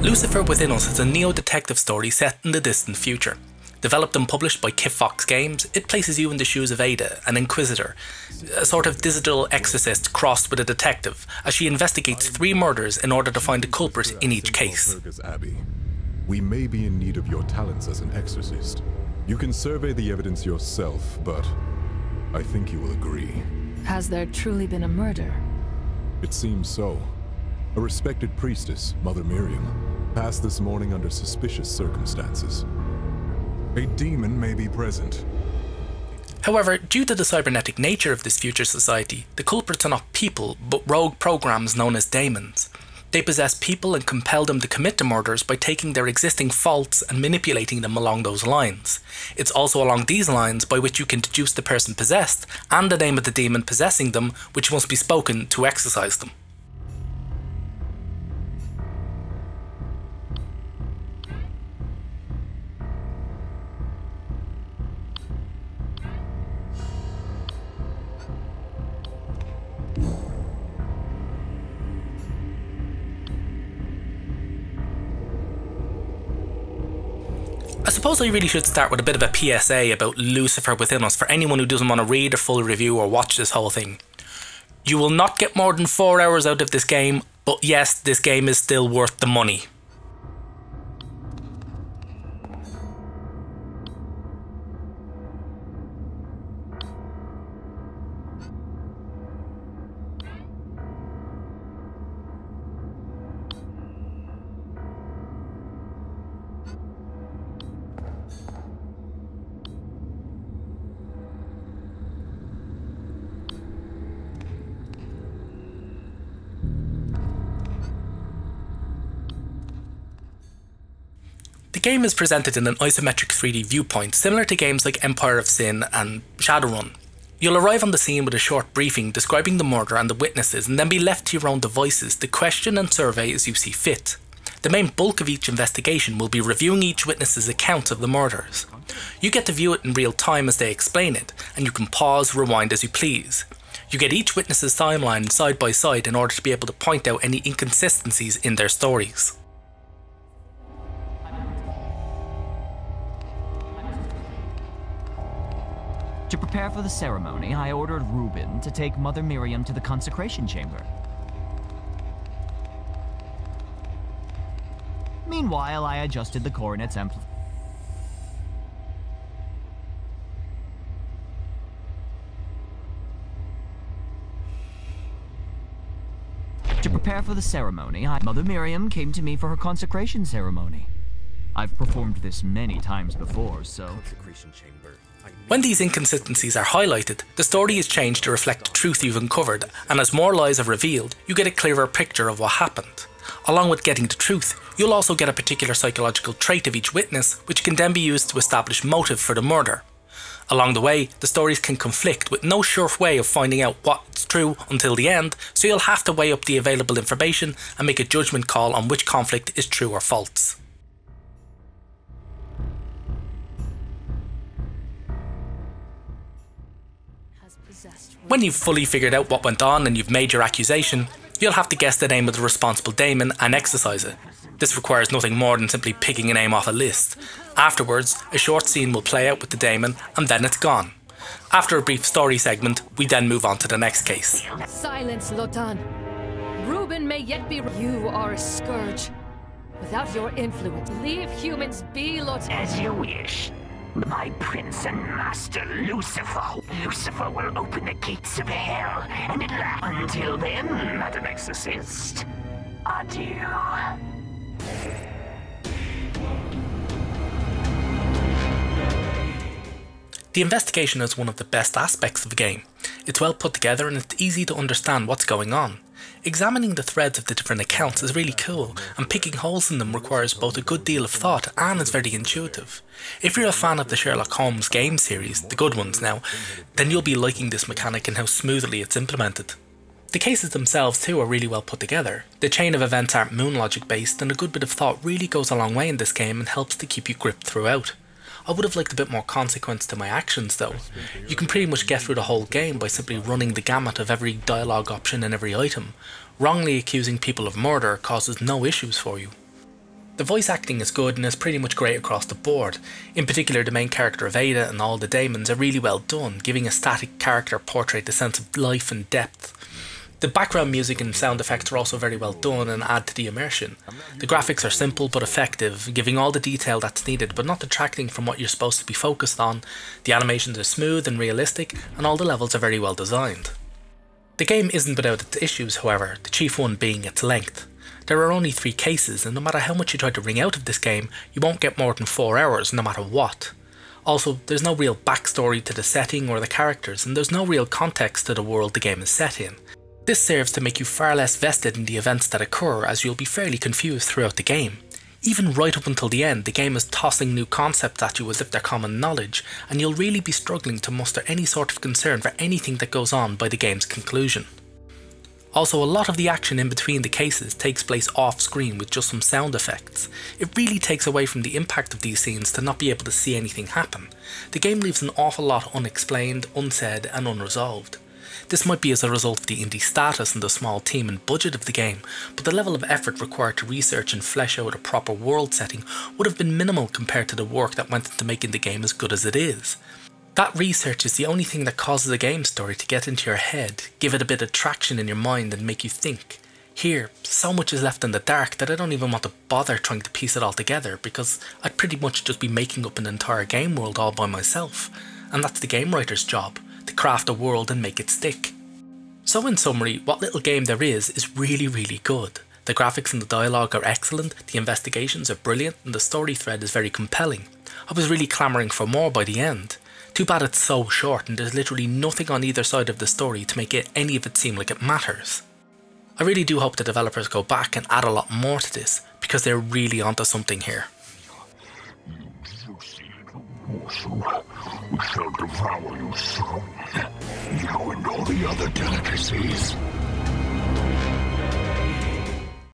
Lucifer Within Us is a neo-detective story set in the distant future. Developed and published by Kit Fox Games, it places you in the shoes of Ada, an inquisitor, a sort of digital exorcist crossed with a detective, as she investigates 3 murders in order to find a culprit in each case. Abbey, we may be in need of your talents as an exorcist. You can survey the evidence yourself, but I think you will agree. Has there truly been a murder? It seems so. A respected priestess, Mother Miriam, passed this morning under suspicious circumstances. A demon may be present. However, due to the cybernetic nature of this future society, the culprits are not people, but rogue programs known as daemons. They possess people and compel them to commit the murders by taking their existing faults and manipulating them along those lines. It's also along these lines by which you can deduce the person possessed and the name of the demon possessing them, which must be spoken to exorcise them. I suppose I really should start with a bit of a PSA about Lucifer Within Us for anyone who doesn't want to read a full review or watch this whole thing. You will not get more than 4 hours out of this game, but yes, this game is still worth the money. The game is presented in an isometric 3D viewpoint, similar to games like Empire of Sin and Shadowrun. You'll arrive on the scene with a short briefing describing the murder and the witnesses, and then be left to your own devices to question and survey as you see fit. The main bulk of each investigation will be reviewing each witness's account of the murders. You get to view it in real time as they explain it, and you can pause, rewind as you please. You get each witness's timeline side by side in order to be able to point out any inconsistencies in their stories. To prepare for the ceremony, I ordered Reuben to take Mother Miriam to the consecration chamber. Meanwhile, I adjusted the coordinates amplifier. To prepare for the ceremony, Mother Miriam came to me for her consecration ceremony. I've performed this many times before, so... Consecration chamber. When these inconsistencies are highlighted, the story is changed to reflect the truth you've uncovered, and as more lies are revealed, you get a clearer picture of what happened. Along with getting the truth, you'll also get a particular psychological trait of each witness, which can then be used to establish motive for the murder. Along the way, the stories can conflict with no sure way of finding out what's true until the end, so you'll have to weigh up the available information and make a judgment call on which conflict is true or false. When you've fully figured out what went on and you've made your accusation, you'll have to guess the name of the responsible daemon and exorcise it. This requires nothing more than simply picking a name off a list. Afterwards, a short scene will play out with the daemon and then it's gone. After a brief story segment, we then move on to the next case. Silence, Lotan. Reuben may yet be... You are a scourge. Without your influence, leave humans be, Lotan. As you wish. My prince and master, Lucifer. Lucifer will open the gates of hell, and until then, Madam Exorcist, adieu. The investigation is one of the best aspects of the game. It's well put together and it's easy to understand what's going on. Examining the threads of the different accounts is really cool, and picking holes in them requires both a good deal of thought and is very intuitive. If you're a fan of the Sherlock Holmes game series, the good ones now, then you'll be liking this mechanic and how smoothly it's implemented. The cases themselves too are really well put together. The chain of events aren't moon logic based, and a good bit of thought really goes a long way in this game and helps to keep you gripped throughout. I would have liked a bit more consequence to my actions though. You can pretty much get through the whole game by simply running the gamut of every dialogue option and every item. Wrongly accusing people of murder causes no issues for you. The voice acting is good and is pretty much great across the board. In particular, the main character of Ada and all the daemons are really well done, giving a static character portrait a sense of life and depth. The background music and sound effects are also very well done and add to the immersion. The graphics are simple but effective, giving all the detail that's needed but not detracting from what you're supposed to be focused on. The animations are smooth and realistic, and all the levels are very well designed. The game isn't without its issues, however, the chief one being its length. There are only 3 cases, and no matter how much you try to wring out of this game, you won't get more than 4 hours no matter what. Also, there's no real backstory to the setting or the characters, and there's no real context to the world the game is set in. This serves to make you far less vested in the events that occur, as you'll be fairly confused throughout the game. Even right up until the end, the game is tossing new concepts at you as if they're common knowledge, and you'll really be struggling to muster any sort of concern for anything that goes on by the game's conclusion. Also, a lot of the action in between the cases takes place off screen with just some sound effects. It really takes away from the impact of these scenes to not be able to see anything happen. The game leaves an awful lot unexplained, unsaid and unresolved. This might be as a result of the indie status and the small team and budget of the game, but the level of effort required to research and flesh out a proper world setting would have been minimal compared to the work that went into making the game as good as it is. That research is the only thing that causes a game story to get into your head, give it a bit of traction in your mind and make you think. Here, so much is left in the dark that I don't even want to bother trying to piece it all together, because I'd pretty much just be making up an entire game world all by myself, and that's the game writer's job, to craft a world and make it stick. So in summary, what little game there is really good. The graphics and the dialogue are excellent, the investigations are brilliant, and the story thread is very compelling. I was really clamouring for more by the end. Too bad it's so short and there's literally nothing on either side of the story to make any of it seem like it matters. I really do hope the developers go back and add a lot more to this, because they're really onto something here. We shall devour you soon. You and all the other delicacies.